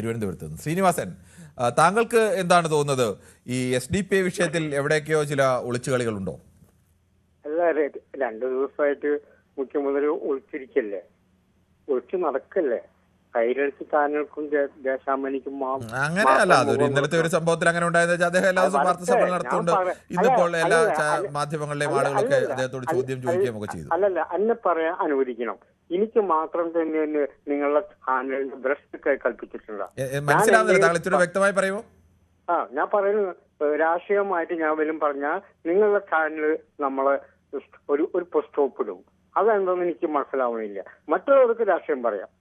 തിരുവനന്തപുരത്ത് നിന്ന് ശ്രീനിവാസൻ, താങ്കൾക്ക് എന്താണ് തോന്നുന്നത്? ഈ SDP വിഷയത്തിൽ എവിടെയൊക്കെയോ ചില ഒളിച്ചുകളികളുണ്ടോ? അല്ല, 2 ദിവസമായിട്ട് മുഖ്യമന്ത്രി ഒളിച്ചിരിക്കല്ലേ, ഒളിച്ചു നടക്കല്ലേ. കൈരളിച്ച് താനൽക്കും ദേശാമനിക്കും അങ്ങനെയല്ല, അതൊരു ഇന്നലത്തെ ഒരു സംഭവത്തിൽ അങ്ങനെ ഉണ്ടായത്. അദ്ദേഹം എല്ലാ ദിവസവും വാർത്താ സമ്മേളനം നടത്തുന്നുണ്ട്. ഇന്നിപ്പോൾ എല്ലാ മാധ്യമങ്ങളിലെയും ആളുകളൊക്കെ അദ്ദേഹത്തോട് ചോദ്യം ചോദിക്കുകയും ഒക്കെ ചെയ്തു. അല്ലല്ല, എന്നെ പറയാൻ അനുവദിക്കണം. എനിക്ക് മാത്രം തന്നെ നിങ്ങളുടെ ചാനലിന് ബ്രസ്റ്റ് കൽപ്പിച്ചിട്ടുണ്ട്. മനസ്സിലാവുന്നില്ല, താങ്കൾ ഇത്തിരി വ്യക്തമായി പറയുമോ? ഞാൻ പറയുന്നത് രാഷ്ട്രീയമായിട്ട് ഞാൻ വരും പറഞ്ഞാൽ നിങ്ങളുടെ ചാനല് നമ്മളെ ഒരു സ്റ്റോപ്പ് ഇടും. അതെന്താന്ന് എനിക്ക് മനസ്സിലാവുന്നില്ല. മറ്റുള്ളവർക്ക് രാഷ്ട്രീയം പറയാം.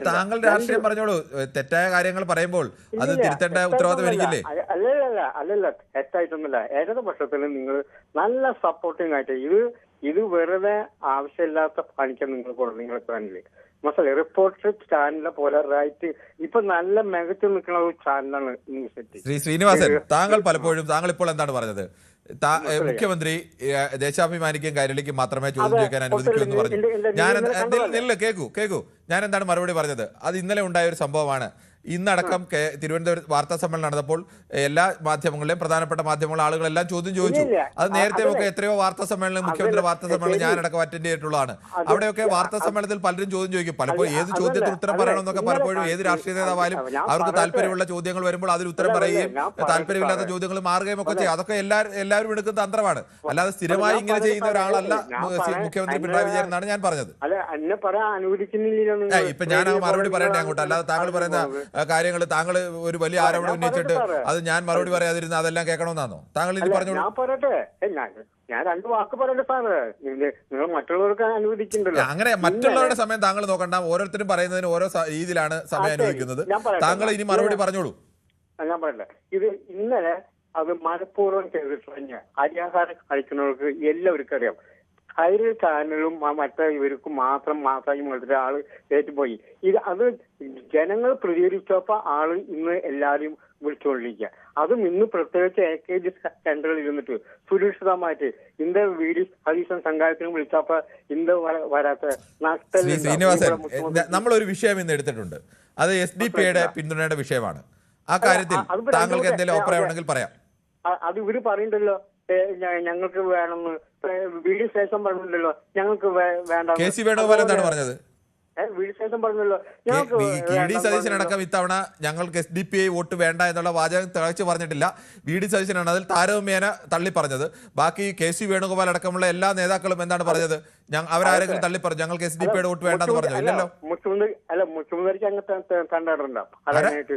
താങ്കൾ രാഷ്ട്രീയം പറഞ്ഞോളൂ. തെറ്റായ കാര്യങ്ങൾ പറയുമ്പോൾ അത് തിരുത്തേണ്ട ഉത്തരവാദിത്വം എനിക്കില്ലേ? അല്ലല്ല, തെറ്റായിട്ടൊന്നുമില്ല. ഏകദേശത്തിൽ നിങ്ങൾ നല്ല സപ്പോർട്ടിങ് ആയിട്ട് ഇത് വെറുതെ ആവശ്യമില്ലാത്ത പണിക്കാൻ നിങ്ങളുടെ ചാനലിൽ മനസ്സിലായി. റിപ്പോർട്ടർ ചാനലിനെ പോലെ റൈറ്റ് ഇപ്പൊ നല്ല മികച്ചു നിൽക്കുന്ന ഒരു ചാനലാണ് ന്യൂസ്. ശ്രീനിവാസൻ, താങ്കൾ ഇപ്പോൾ എന്താണ് പറഞ്ഞത്? മുഖ്യമന്ത്രി ദേശാഭിമാനിക്കും കൈരളിക്കും മാത്രമേ ചോദ്യം ചോദിക്കാൻ അനുവദിക്കൂ എന്ന് പറഞ്ഞു. കേക്കൂ, ഞാൻ എന്താണ് മറുപടി പറഞ്ഞത്? അത് ഇന്നലെ ഉണ്ടായ ഒരു സംഭവമാണ്. ഇന്നടക്കം തിരുവനന്തപുരത്ത് വാർത്താ സമ്മേളനം നടന്നപ്പോൾ എല്ലാ മാധ്യമങ്ങളിലെയും പ്രധാനപ്പെട്ട മാധ്യമങ്ങൾ ആളുകളെല്ലാം ചോദ്യം ചോദിച്ചു. അത് നേരത്തെ ഒക്കെ എത്രയോ വാർത്താ സമ്മേളനം, മുഖ്യമന്ത്രി വാർത്താ സമ്മേളനം ഞാനടക്കം അറ്റൻഡ് ചെയ്തിട്ടുള്ളതാണ്. അവിടെയൊക്കെ വാർത്താ സമ്മേളനത്തിൽ പലരും ചോദ്യം ചോദിക്കും. പലപ്പോഴും ഏത് ചോദ്യത്തിന് ഉത്തരം പറയണമെന്നൊക്കെ പലപ്പോഴും ഏത് രാഷ്ട്രീയ നേതാവായാലും അവർക്ക് താല്പര്യമുള്ള ചോദ്യങ്ങൾ വരുമ്പോൾ അതിൽ ഉത്തരം പറയുകയും താല്പര്യമില്ലാത്ത ചോദ്യങ്ങൾ മാറുകയും ഒക്കെ ചെയ്യും. അതൊക്കെ എല്ലാവരും എടുക്കുന്ന തന്ത്രമാണ്. അല്ലാതെ സ്ഥിരമായി ഇങ്ങനെ ചെയ്യുന്ന ഒരാളല്ല മുഖ്യമന്ത്രി പിണറായി വിജയൻ എന്നാണ് ഞാൻ പറഞ്ഞത്. ഇപ്പൊ ഞാൻ മറുപടി പറയണ്ടേ അങ്ങോട്ട്? അല്ലാതെ താങ്കൾ പറയുന്ന കാര്യങ്ങൾ, താങ്കൾ ഒരു വലിയ ആരോപണം ഉന്നയിച്ചിട്ട് അത് ഞാൻ മറുപടി പറയാതിരുന്ന അതെല്ലാം കേൾക്കണമെന്നാണോ താങ്കൾ ഇനി പറഞ്ഞോളൂ? ഞാൻ 2 വാക്ക് പറയണ്ട സാറ്, നിങ്ങൾ മറ്റുള്ളവർക്ക് അനുവദിക്കുന്നുണ്ടല്ലോ. അങ്ങനെ മറ്റുള്ളവരുടെ സമയം താങ്കൾ നോക്കണ്ട. ഓരോരുത്തരും പറയുന്നതിന് ഓരോ രീതിയിലാണ് സമയം അനുവദിക്കുന്നത്. താങ്കൾ ഇനി മറുപടി പറഞ്ഞോളൂ. ഞാൻ പറയട്ടെ, ഇത് ഇന്നലെ അത് മനഃപൂർവ്വം ചെയ്തിട്ടുള്ള അരിയാഹാരം കഴിക്കുന്നവർക്ക് എല്ലാവർക്കും അറിയാം. കൈരളി ചാനലും മറ്റേ ഇവർക്കും മാത്രമായി ഒരാള് ഏറ്റുപോയി. അത് ജനങ്ങൾ പ്രതികരിച്ചപ്പോ ആള് ഇന്ന് എല്ലാരും വിളിച്ചുകൊണ്ടിരിക്കുക. അതും ഇന്ന് പ്രത്യേകിച്ച് AKG സെന്ററിൽ ഇരുന്നിട്ട് സുരക്ഷിതമായിട്ട് ഇന്ത്യ വീഡിയോ സതീശൻ സംഘാടകത്തിന് വിളിച്ചപ്പോ ഇന്ത്യ വരാത്ത ശ്രീനിവാസൻ, നമ്മളൊരു വിഷയം ഇന്ന് എടുത്തിട്ടുണ്ട്. അത് SDP-യുടെ പിന്തുണയുടെ വിഷയമാണ്. ആ കാര്യത്തിൽ താങ്കൾക്ക് എന്തെങ്കിലും അഭിപ്രായം ഉണ്ടെങ്കിൽ പറയാം. അത് ഇവര് പറയണ്ടല്ലോ, ഞങ്ങൾക്ക് വേണമെന്ന്. വീഡിയോ ശേഷം പറഞ്ഞില്ലല്ലോ ഞങ്ങൾക്ക് വേണ്ട. KC വേണുഗോപാൽ എന്താണ് പറഞ്ഞത്? വീഡിയോ ശേഷം പറഞ്ഞല്ലോ VD സതീശനടക്കം ഇത്തവണ ഞങ്ങൾക്ക് SDP വോട്ട് വേണ്ട എന്നുള്ള വാചകം തിളച്ചു പറഞ്ഞിട്ടില്ല. VD സതീശനാണ് അതിൽ താരതമ്യേന തള്ളി പറഞ്ഞത്. ബാക്കി KC വേണുഗോപാൽ അടക്കമുള്ള എല്ലാ നേതാക്കളും എന്താണ് പറഞ്ഞത്? അവരാരെങ്കിലും തള്ളി പറഞ്ഞു ഞങ്ങൾക്ക് SDP-യുടെ വോട്ട് വേണ്ടെന്ന് പറഞ്ഞു? ഇല്ലല്ലോ. മുഖ്യമന്ത്രിക്ക് അങ്ങനത്തെ തണ്ടാടുണ്ടോ? അതിനായിട്ട്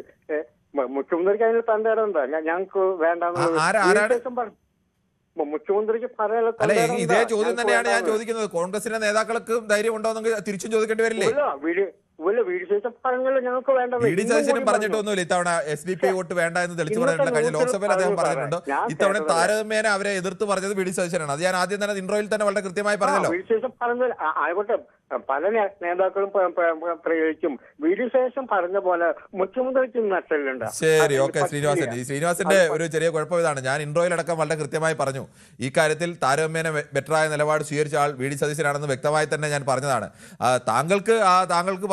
മുഖ്യമന്ത്രിക്ക് അതിന് തണ്ടാടുണ്ടോ? ഞങ്ങൾക്ക് വേണ്ടെന്ന് മുഖ്യമന്ത്രിക്ക് അല്ല, ഇതേ ചോദ്യം തന്നെയാണ് ഞാൻ ചോദിക്കുന്നത്. കോൺഗ്രസിന്റെ നേതാക്കൾക്ക് ധൈര്യം ഉണ്ടോന്നെങ്കിൽ തിരിച്ചും ചോദിക്കേണ്ടി വരില്ലേ? VD സതീശനും പറഞ്ഞിട്ടൊന്നുമില്ല ഇത്തവണ SDP വോട്ട് വേണ്ട എന്ന് തെളിച്ചു പറഞ്ഞിട്ടുണ്ട്. കഴിഞ്ഞ ലോക്സഭയിൽ അദ്ദേഹം പറഞ്ഞിട്ടുണ്ട്. ഇത്തവണ താരതമ്യേന അവരെ എതിർത്ത് പറഞ്ഞത് VD സതീശനാണ്. അത് ഞാൻ ആദ്യം തന്നെ ഇൻട്രോയിൽ തന്നെ വളരെ കൃത്യമായി പറഞ്ഞല്ലോ. ആയിക്കോട്ടെ, പല നേതാക്കളും പ്രയോഗിക്കും. VD സതീശൻ പറഞ്ഞ പോലെ മുഖ്യമന്ത്രിക്ക് നഷ്ടലുണ്ട്. ശരി, ഓക്കെ ശ്രീനിവാസൻ. ഈ ശ്രീനിവാസന്റെ ഒരു ചെറിയ കുഴപ്പം ഇതാണ്. ഞാൻ ഇൻട്രോയിലടക്കം വളരെ കൃത്യമായി പറഞ്ഞു. ഈ കാര്യത്തിൽ താരതമ്യേന ബെറ്ററായ നിലപാട് സ്വീകരിച്ച ആൾ VD സതീശനാണെന്ന് വ്യക്തമായി തന്നെ ഞാൻ പറഞ്ഞതാണ്. താങ്കൾക്ക്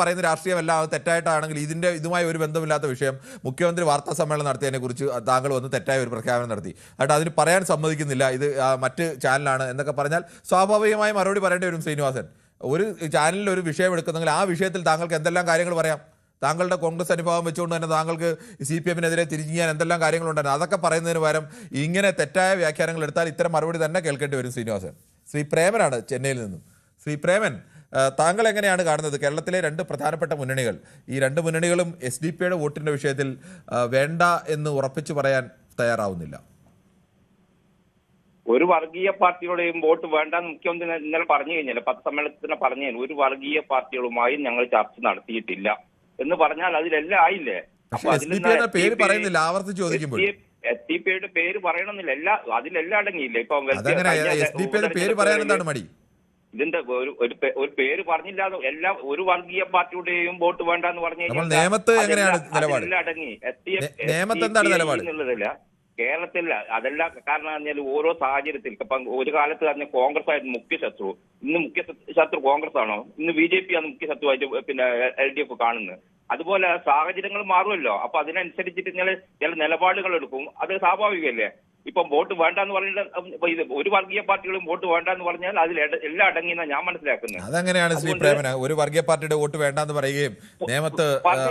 പറയുന്ന രാഷ്ട്രീയമല്ല, അത് തെറ്റായിട്ടാണെങ്കിൽ ഇതുമായി ഒരു ബന്ധമില്ലാത്ത വിഷയം മുഖ്യമന്ത്രി വാർത്താ സമ്മേളനം നടത്തിയതിനെ കുറിച്ച് താങ്കൾ വന്ന് തെറ്റായ ഒരു പ്രഖ്യാപനം നടത്തി. എന്നിട്ട് അതിന് പറയാൻ സമ്മതിക്കുന്നില്ല. ഇത് മറ്റ് ചാനലാണ് എന്നൊക്കെ പറഞ്ഞാൽ സ്വാഭാവികമായി മറുപടി പറയേണ്ടി വരും. ശ്രീനിവാസൻ, ഒരു ചാനലിൽ ഒരു വിഷയം എടുക്കുന്നെങ്കിൽ ആ വിഷയത്തിൽ താങ്കൾക്ക് എന്തെല്ലാം കാര്യങ്ങൾ പറയാം? താങ്കളുടെ കോൺഗ്രസ് അനുഭവം വെച്ചുകൊണ്ട് തന്നെ താങ്കൾക്ക് CPM-നെതിരെ തിരിഞ്ഞാൻ എന്തെല്ലാം കാര്യങ്ങളുണ്ടായിരുന്നു? അതൊക്കെ പറയുന്നതിന് പകരം ഇങ്ങനെ തെറ്റായ വ്യാഖ്യാനങ്ങൾ എടുത്താൽ ഇത്തരം മറുപടി തന്നെ കേൾക്കേണ്ടി വരും. ശ്രീനിവാസൻ, ശ്രീ പ്രേമനാണ് ചെന്നൈയിൽ നിന്നും. ശ്രീ പ്രേമൻ, താങ്കൾ എങ്ങനെയാണ് കാണുന്നത്? കേരളത്തിലെ 2 പ്രധാനപ്പെട്ട മുന്നണികൾ, ഈ 2 മുന്നണികളും SDP-യുടെ വോട്ടിന്റെ വിഷയത്തിൽ വേണ്ട എന്ന് ഉറപ്പിച്ചു പറയാൻ തയ്യാറാവുന്നില്ല. ഒരു വർഗീയ പാർട്ടികളുടെയും വോട്ട് വേണ്ടെന്ന് മുഖ്യമന്ത്രി ഇന്നലെ പറഞ്ഞു കഴിഞ്ഞാൽ, പത്രസമ്മേളനത്തിന് പറഞ്ഞു കഴിഞ്ഞാൽ ഒരു വർഗീയ പാർട്ടികളുമായും ഞങ്ങൾ ചർച്ച നടത്തിയിട്ടില്ല എന്ന് പറഞ്ഞാൽ അതിലെല്ലാം ആയില്ലേ? പേര് പറയുന്നില്ല, ആവർത്തിച്ച് ചോദിക്കുമ്പോൾ SDP-യുടെ പേര് പറയണമെന്നില്ല, അതിലെല്ലാം അടങ്ങിയില്ല. ഇപ്പൊ പേര് പറയാൻ എന്താണ് മടി? ഇതിന്റെ ഒരു പേര് പറഞ്ഞില്ലാതെ എല്ലാ ഒരു വർഗീയ പാർട്ടിയുടെയും വോട്ട് വേണ്ടെന്ന് പറഞ്ഞു കഴിഞ്ഞാൽ നിയമത്ത് എങ്ങനെയാണ് നിലപാട്? അടങ്ങി നിയമത്ത് എന്താണ് നിലപാട്? കേരളത്തിൽ അതല്ല. കാരണം പറഞ്ഞാൽ ഓരോ സാഹചര്യത്തിൽ ഇപ്പം ഒരു കാലത്ത് പറഞ്ഞ കോൺഗ്രസ് ആയിരുന്നു മുഖ്യ ശത്രു. ഇന്ന് മുഖ്യ ശത്രു കോൺഗ്രസ് ആണോ? ഇന്ന് BJP ആണ് മുഖ്യ ശത്രുവായിട്ട് പിന്നെ LDF കാണുന്നത്. അതുപോലെ സാഹചര്യങ്ങൾ മാറുമല്ലോ. അപ്പൊ അതിനനുസരിച്ചിട്ട് ചില നിലപാടുകൾ എടുക്കും. അത് സ്വാഭാവികമല്ലേ? ഇപ്പം വോട്ട് വേണ്ട എന്ന് പറഞ്ഞാൽ ഇത് ഒരു വർഗീയ പാർട്ടികളും വോട്ട് വേണ്ട എന്ന് പറഞ്ഞാൽ അതിൽ എല്ലാം അടങ്ങിയെന്നാ ഞാൻ മനസ്സിലാക്കുന്നത്. അതെങ്ങനെയാണ് ശ്രീ പ്രേമന ഒരു വർഗീയ പാർട്ടിയുടെ വോട്ട് വേണ്ടെന്ന് പറയുകയും നിയമത്ത്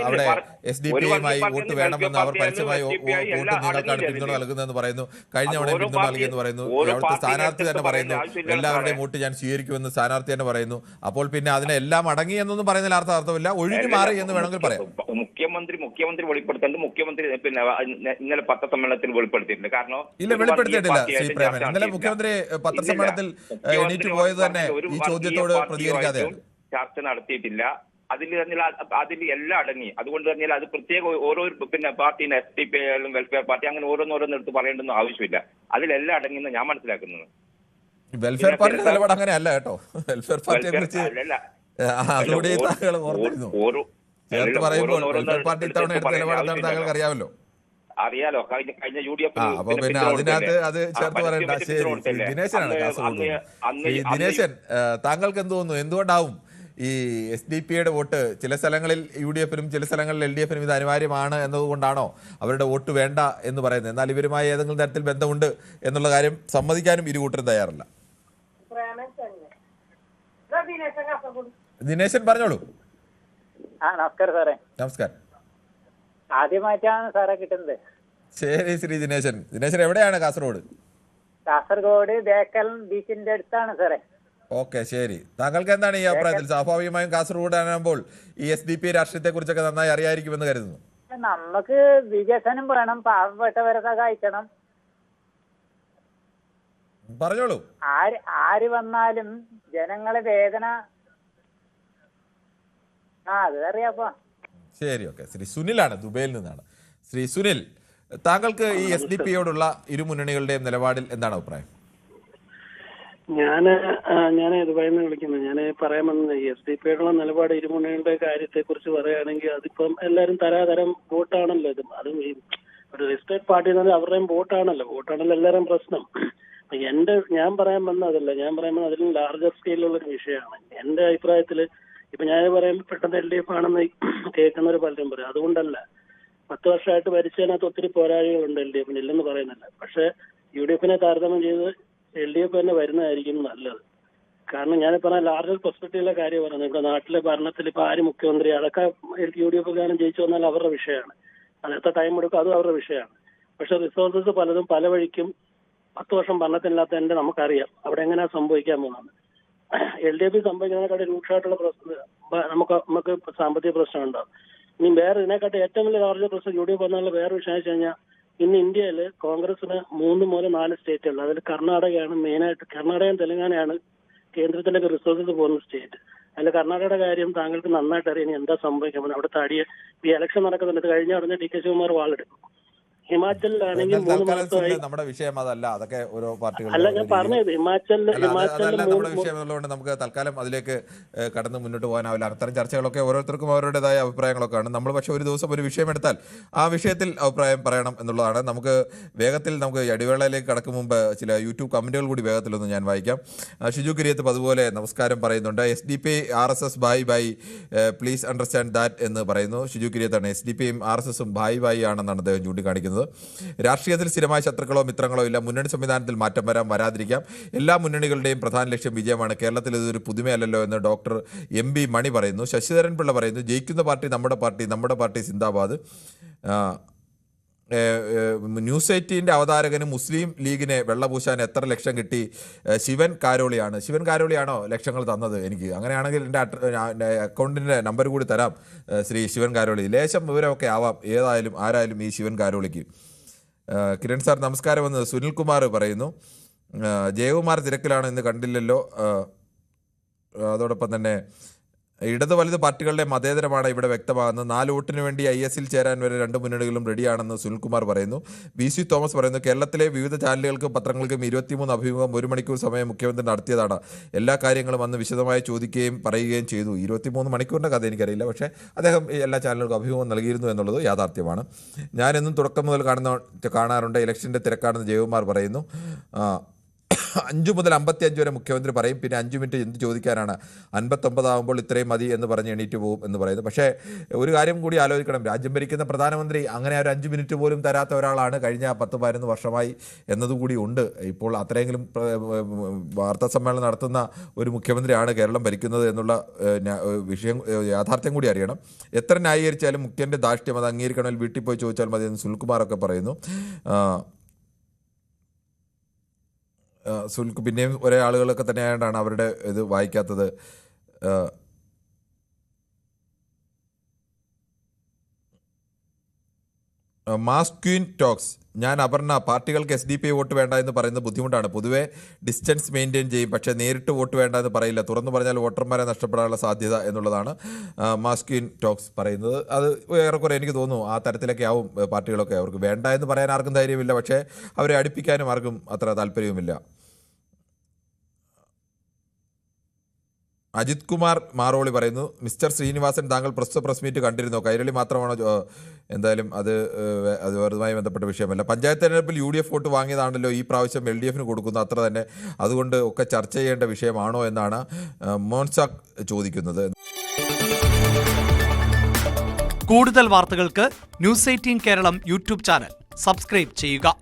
അവിടെ SDPI വോട്ട് വേണമെന്ന് അവർ പരസ്യമായി വോട്ട് നിങ്ങൾക്കാണ് പിന്തുണ നൽകുന്നതെന്ന് പറയുന്നു. കഴിഞ്ഞ തവണ പിന്തുണ നൽകിയെന്ന് പറയുന്നു. അവിടുത്തെ സ്ഥാനാർത്ഥി തന്നെ പറയുന്നു എല്ലാവരുടെയും വോട്ട് ഞാൻ സ്വീകരിക്കുമെന്ന് സ്ഥാനാർത്ഥി തന്നെ പറയുന്നു. അപ്പോൾ പിന്നെ അതിനെല്ലാം അടങ്ങി എന്നൊന്നും പറയുന്നതിൽ അർത്ഥമില്ല, ഒഴിഞ്ഞു മാറി എന്ന് വേണമെങ്കിൽ പറയാം. മുഖ്യമന്ത്രി വെളിപ്പെടുത്തേണ്ടത് മുഖ്യമന്ത്രി പിന്നെ ഇന്നലെ പത്രസമ്മേളനത്തിൽ വെളിപ്പെടുത്തിയിട്ടുണ്ട്. കാരണം ഇല്ല, വെളിപ്പെടുത്തിയിട്ടില്ല ശ്രീ പ്രേമൻ. ഇന്നലെ മുഖ്യമന്ത്രി പത്രസമ്മേളനത്തിൽ എണീറ്റ് പോയത് തന്നെ ഈ ചോദ്യത്തോട് പ്രതികരിക്കാതെയാണ്. ചർച്ച നടത്തിയിട്ടില്ല. അതിൽ എല്ലാം അടങ്ങി. അതുകൊണ്ട് തന്നെ അത് പ്രത്യേക ഓരോ പിന്നെ പാർട്ടിന് SDPI ആയാലും വെൽഫെയർ പാർട്ടി അങ്ങനെ ഓരോന്നോരോന്നെടുത്ത് പറയേണ്ടെന്ന് ആവശ്യമില്ല. അതിലെല്ലാം അടങ്ങിയെന്ന് ഞാൻ മനസ്സിലാക്കുന്നത്. വെൽഫെയർ പാർട്ടിയുടെ നിലപാട് അങ്ങനെ അല്ല കേട്ടോ. വെൽഫെയർ പാർട്ടിയെ കുറിച്ച് അതുകൂടി താങ്കൾ ഓർത്തിരുന്നു. ചേർത്ത് പറയുമ്പോൾ വെൽഫെയർ പാർട്ടി ഇത്തവണ എടുത്ത നിലപാടെന്താണ് താങ്കൾക്ക് അറിയാമല്ലോ. അറിയാലോ, കഴിഞ്ഞ UDF. അപ്പൊ പിന്നെ അതിനകത്ത് അത് ചേർത്ത് പറയണ്ട. ശരി, ദിനേശനാണ് കാസർഗോഡ്. ദിനേശൻ, താങ്കൾക്ക് എന്ത് തോന്നുന്നു, എന്തുകൊണ്ടാവും ഈ SDPയുടെ വോട്ട് ചില സ്ഥലങ്ങളിൽ UDFനും ചില സ്ഥലങ്ങളിൽ LDFനും ഇത് അനിവാര്യമാണ് എന്നതുകൊണ്ടാണോ അവരുടെ വോട്ട് വേണ്ട എന്ന് പറയുന്നത്? എന്നാൽ ഇവരുമായി ഏതെങ്കിലും തരത്തിൽ ബന്ധമുണ്ട് എന്നുള്ള കാര്യം സമ്മതിക്കാനും ഇരു കൂട്ടരും തയ്യാറല്ല. ദിനേശൻ പറഞ്ഞോളൂ. നമസ്കാരം സാറേ. നമസ്കാരം. ആദ്യമായിട്ടാണ് സാറെ കിട്ടുന്നത്. ശരി ശ്രീ ദിനേശൻ. ദിനേശൻ എവിടെയാണ്? കാസർഗോഡ്. കാസർഗോഡ് ബേക്കൽ ബീച്ചിന്റെ അടുത്താണ് സാറേ. ഓക്കെ, ശരി. താങ്കൾക്ക് എന്താണ് ഈ അഭിപ്രായത്തിൽ? സ്വാഭാവികമായും കാസർഗോഡ് ആകുമ്പോൾ ഈ SDPI രാഷ്ട്രീയത്തെ കുറിച്ചൊക്കെ നന്നായി അറിയായിരിക്കുമെന്ന് കരുതുന്നു. നമുക്ക് വികസനം വേണം, പാവപ്പെട്ടവരെ സഹായിക്കണം. പറഞ്ഞോളൂ. ആര് വന്നാലും ജനങ്ങളെ വേദന അത് അറിയാപ്പോ. ശരി, ഓക്കെ. ശ്രീ സുനിലാണ്, ദുബൈയിൽ നിന്നാണ്. ശ്രീ സുനിൽ, താങ്കൾക്ക് ഈ SDPയോടുള്ള ഇരു മുന്നണികളുടെയും നിലപാടിൽ എന്താണ് അഭിപ്രായം? ഞാൻ ദുബായിൽ നിന്ന് വിളിക്കുന്നത്. ഞാൻ പറയാൻ വന്നത് ഈ SDPയോടുള്ള നിലപാട് ഇരുമുന്നണികളുടെ കാര്യത്തെ കുറിച്ച് പറയുകയാണെങ്കിൽ അതിപ്പം എല്ലാവരും തരാതരം വോട്ടാണല്ലോ. അതും ഈ ഒരു രജിസ്റ്റേർഡ് പാർട്ടി എന്ന് പറഞ്ഞാൽ അവരുടെയും വോട്ടാണല്ലോ എല്ലാവരുടെയും പ്രശ്നം. ഞാൻ പറയാൻ വന്നതല്ല, ഞാൻ പറയാൻ വന്നത് അതിലും ലാർജർ സ്കെയിലുള്ള ഒരു വിഷയമാണ്. എന്റെ അഭിപ്രായത്തിൽ ഇപ്പൊ ഞാൻ പറയുമ്പോൾ പെട്ടെന്ന് LDF ആണെന്ന് കേൾക്കുന്നവർ പലരും പറയും. അതുകൊണ്ടല്ല, 10 വർഷമായിട്ട് ഭരിച്ചതിനകത്ത് ഒത്തിരി പോരാളികളുണ്ട് LDFന്, ഇല്ലെന്ന് പറയുന്നില്ല. പക്ഷെ UDFനെ താരതമ്യം ചെയ്ത് LDF തന്നെ വരുന്നതായിരിക്കും നല്ലത്. കാരണം ഞാൻ പറഞ്ഞ ലാർജർ പെർസ്പെക്റ്റീവിലെ കാര്യം പറയുന്നത്, ഇവിടെ നാട്ടിലെ ഭരണത്തിൽ ഇപ്പൊ ആര് മുഖ്യമന്ത്രി അതൊക്കെ UDF കാലം ജയിച്ചു വന്നാൽ അവരുടെ വിഷയമാണ്. അത് എത്ര ടൈം എടുക്കും അതും അവരുടെ വിഷയമാണ്. പക്ഷെ റിസോഴ്സസ് പലതും പല വഴിക്കും 10 വർഷം ഭരണത്തിനില്ലാത്തതിന്റെ നമുക്കറിയാം അവിടെ എങ്ങനെയാ സംഭവിക്കാൻ പോകുന്നത്. LDF സംഭവിക്കുന്നതിനെക്കാട്ടി രൂക്ഷമായിട്ടുള്ള നമുക്ക് സാമ്പത്തിക പ്രശ്നം ഉണ്ടാവും. ഇനി വേറെ ഇതിനെക്കാട്ടി ഏറ്റവും വലിയ ലാർജർ പ്രശ്നം UDF വന്നുള്ള വേറെ വിഷയം വെച്ച് കഴിഞ്ഞാൽ ഇന്ന് ഇന്ത്യയിൽ കോൺഗ്രസിന് 3 മുതൽ 4 സ്റ്റേറ്റുകൾ. അതിൽ കർണാടകയാണ് മെയിനായിട്ട്. കർണാടകയും തെലങ്കാനയാണ് കേന്ദ്രത്തിലേക്ക് റിസോഴ്സസ് പോകുന്ന സ്റ്റേറ്റ്. അതിൽ കർണാടകയുടെ കാര്യം താങ്കൾക്ക് നന്നായിട്ട് അറിയാം. ഇനി എന്താ സംഭവിക്കാൻ അവിടുത്തെ ഈ ഇലക്ഷൻ നടക്കുന്നുണ്ട്. കഴിഞ്ഞ ഉടനെ DK ശിവകുമാർ വാളെടുക്കും. ഹിമാചലിലാണെങ്കിൽ 3 മാസമായി. നമ്മുടെ വിഷയം അതല്ല, അതൊക്കെ ഓരോ പാർട്ടികളും അല്ല ഞാൻ പറഞ്ഞത് നമ്മുടെ വിഷയമുള്ളതുകൊണ്ട് നമുക്ക് തൽക്കാലം അതിലേക്ക് കടന്ന് മുന്നോട്ട് പോകാനാവില്ല. അത്തരം ചർച്ചകളൊക്കെ ഓരോരുത്തർക്കും അവരുടേതായ അഭിപ്രായങ്ങളൊക്കെയാണ്. നമ്മൾ പക്ഷേ ഒരു ദിവസം ഒരു വിഷയം എടുത്താൽ ആ വിഷയത്തിൽ അഭിപ്രായം പറയണം എന്നുള്ളതാണ്. നമുക്ക് വേഗത്തിൽ നമുക്ക് ഇടവേളയിലേക്ക് കടക്കും മുമ്പ് ചില യൂട്യൂബ് കമന്റുകൾ കൂടി വേഗത്തിലൊന്ന് ഞാൻ വായിക്കാം. ഷിജു കിരിയത്ത് അതുപോലെ നമസ്കാരം പറയുന്നുണ്ട്. SDPI RSS by please understand that എന്ന് പറയുന്നു. ഷിജു കിരിയത്താണ്. SDPയും RSSും ബൈ ആണെന്നാണ് അദ്ദേഹം ചൂണ്ടിക്കാണിക്കുന്നത്. രാഷ്ട്രീയത്തിൽ സ്ഥിരമായ ശത്രുക്കളോ മിത്രങ്ങളോ ഇല്ല. മുന്നണി സംവിധാനത്തിൽ മാറ്റം വരാതിരിക്കാം. എല്ലാ മുന്നണികളുടെയും പ്രധാന ലക്ഷ്യം വിജയമാണ്. കേരളത്തിൽ ഇതൊരു പുതുമയല്ലല്ലോ എന്ന് ഡോക്ടർ MB മണി പറയുന്നു. ശശിധരൻ പിള്ള പറയുന്നു, ജയിക്കുന്ന പാർട്ടി നമ്മുടെ പാർട്ടി സിന്ദാബാദ്. ന്യൂസ് 18 അവതാരകന് മുസ്ലിം ലീഗിനെ വെള്ളപൂശാൻ എത്ര ലക്ഷം കിട്ടി? ശിവൻ കാരോളിയാണോ ലക്ഷങ്ങൾ തന്നത്? എനിക്ക് അങ്ങനെയാണെങ്കിൽ എൻ്റെ അക്കൗണ്ടിൻ്റെ നമ്പർ കൂടി തരാം ശ്രീ ശിവൻ കാരോളി. ലേശം വിവരമൊക്കെ ആവാം ആരായാലും ഈ ശിവൻ കാരോളിക്ക്. കിരൺ സാർ നമസ്കാരമെന്ന് സുനിൽകുമാർ പറയുന്നു. ജയകുമാർ തിരക്കിലാണ്, ഇന്ന് കണ്ടില്ലല്ലോ. അതോടൊപ്പം തന്നെ ഇടത് വലത് പാർട്ടികളുടെ മതേതരമാണ് ഇവിടെ വ്യക്തമാകുന്നത്. 4 വോട്ടിന് വേണ്ടി IS-ൽ ചേരാൻ വരെ 2 മുന്നണികളും റെഡിയാണെന്ന് സുനിൽകുമാർ പറയുന്നു. BC തോമസ് പറയുന്നു, കേരളത്തിലെ വിവിധ ചാനലുകൾക്കും പത്രങ്ങൾക്കും 23 അഭിമുഖം 1 മണിക്കൂർ സമയം മുഖ്യമന്ത്രി നടത്തിയതാണ്. എല്ലാ കാര്യങ്ങളും അന്ന് വിശദമായി ചോദിക്കുകയും പറയുകയും ചെയ്തു. 23 മണിക്കൂറിൻ്റെ കഥ എനിക്കറിയില്ല, പക്ഷേ അദ്ദേഹം എല്ലാ ചാനലുകൾക്കും അഭിമുഖം നൽകിയിരുന്നു എന്നുള്ളത് യാഥാർത്ഥ്യമാണ്. ഞാനെന്നും തുടക്കം മുതൽ കാണാറുണ്ട്. ഇലക്ഷൻ്റെ തിരക്കാണെന്ന് ജയകുമാർ പറയുന്നു. 5 മുതൽ 55 വരെ മുഖ്യമന്ത്രി പറയും, പിന്നെ 5 മിനിറ്റ് എന്ത് ചോദിക്കാനാണ്, 59 ആകുമ്പോൾ ഇത്രയും മതി എന്ന് പറഞ്ഞ് എണീറ്റ് പോകും എന്ന് പറയുന്നു. പക്ഷേ ഒരു കാര്യം കൂടി ആലോചിക്കണം, രാജ്യം ഭരിക്കുന്ന പ്രധാനമന്ത്രി അങ്ങനെ ഒരു 5 മിനിറ്റ് പോലും തരാത്ത ഒരാളാണ് കഴിഞ്ഞ 10-11 വർഷമായി എന്നതുകൂടി ഉണ്ട്. ഇപ്പോൾ അത്രയെങ്കിലും വാർത്താ സമ്മേളനം നടത്തുന്ന ഒരു മുഖ്യമന്ത്രിയാണ് കേരളം ഭരിക്കുന്നത് എന്നുള്ള വിഷയം യാഥാർത്ഥ്യം കൂടി അറിയണം. എത്ര ന്യായീകരിച്ചാലും മുഖ്യൻ്റെ ധാർഷ്ട്യം അത് അംഗീകരിക്കണമെങ്കിൽ വീട്ടിൽ പോയി ചോദിച്ചാൽ മതി എന്ന് സുനിൽകുമാറൊക്കെ പറയുന്നു. പിന്നെയും ഒരേ ആളുകളൊക്കെ തന്നെ ആയതുകൊണ്ടാണ് അവരുടെ ഇത് വായിക്കാത്തത്. മാസ്ക്വീൻ ടോക്സ്, ഞാൻ അപർണ, പാർട്ടികൾക്ക് SDP വോട്ട് വേണ്ട എന്ന് പറയുന്നത് ബുദ്ധിമുട്ടാണ്. പൊതുവേ ഡിസ്റ്റൻസ് മെയിൻറ്റെയിൻ ചെയ്യും, പക്ഷേ നേരിട്ട് വോട്ട് വേണ്ട എന്ന് പറയില്ല. തുറന്നു പറഞ്ഞാൽ വോട്ടർമാരെ നഷ്ടപ്പെടാനുള്ള സാധ്യത എന്നുള്ളതാണ് മാസ്ക്വീൻ ടോക്സ് പറയുന്നത്. അത് ഏറെക്കുറെ എനിക്ക് തോന്നുന്നു ആ തരത്തിലൊക്കെ ആവും പാർട്ടികളൊക്കെ. അവർക്ക് വേണ്ട എന്ന് പറയാൻ ആർക്കും ധൈര്യമില്ല, പക്ഷേ അവരെ അടുപ്പിക്കാനും ആർക്കും അത്ര താല്പര്യവുമില്ല. അജിത് കുമാർ മാറോളി പറയുന്നു, മിസ്റ്റർ ശ്രീനിവാസൻ, താങ്കൾ പ്രസ്തുത പ്രസ് മീറ്റ് കണ്ടിരുന്നോ? കൈരളി മാത്രമാണോ? എന്തായാലും അത് അതുമായി ബന്ധപ്പെട്ട വിഷയമല്ല. പഞ്ചായത്ത് തെരഞ്ഞെടുപ്പിൽ UDF വോട്ട് വാങ്ങിയതാണല്ലോ ഈ പ്രാവശ്യം LDFന് കൊടുക്കുന്നത്, അത്ര തന്നെ. അതുകൊണ്ട് ഒക്കെ ചർച്ച ചെയ്യേണ്ട വിഷയമാണോ എന്നാണ് മോൻസാക് ചോദിക്കുന്നത്. കൂടുതൽ വാർത്തകൾക്ക് News 18 Keralam YouTube channel subscribe ചെയ്യുക.